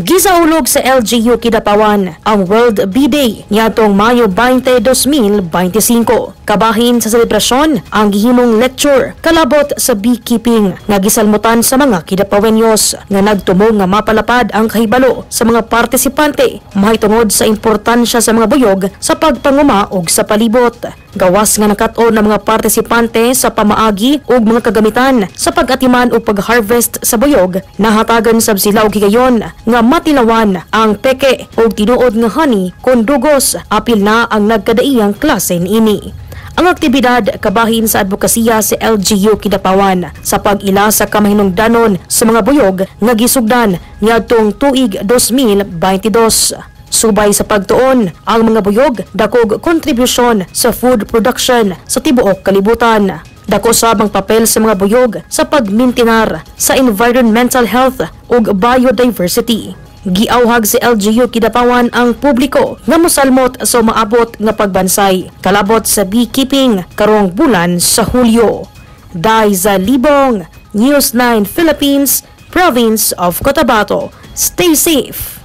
Gisaulog sa LGU Kidapawan ang World Bee Day niadtong Mayo 20, 2025. Kabahin sa selebrasyon ang gihimong lecture kalabot sa beekeeping nga gisalmutan sa mga Kidapawenyos nga nagtumong nga mapalapad ang kahibalo sa mga partisipante mahitungod sa importansya sa mga buyog sa pagpanguma ug sa palibot. Gawas nga nakat-on ng mga partisipante sa pamaagi ug mga kagamitan sa pag-atiman o pag-harvest sa buyog, nahatagan sab sila og higayon nga matilawan ang peke o tinuod nga honey kon dugos apil na ang nagkadaiyang klase niini. Ang aktibidad kabahin sa advokasya sa LGU Kidapawan sa pag-ila sa kamahinungdanon sa mga buyog nga gisugdan niadtong tuig 2022. Subay sa pagtuon, ang mga buyog dakog kontribusyon sa food production sa tibuok kalibutan. Dako sabang papel sa mga buyog sa pagmintinar sa environmental health ug biodiversity. Giawhag si LGU Kidapawan ang publiko nga mosalmot sa maabot nga pagbansay kalabot sa beekeeping karong bulan sa Hulyo. Daiza Libong, News 9 Philippines, Province of Cotabato. Stay safe.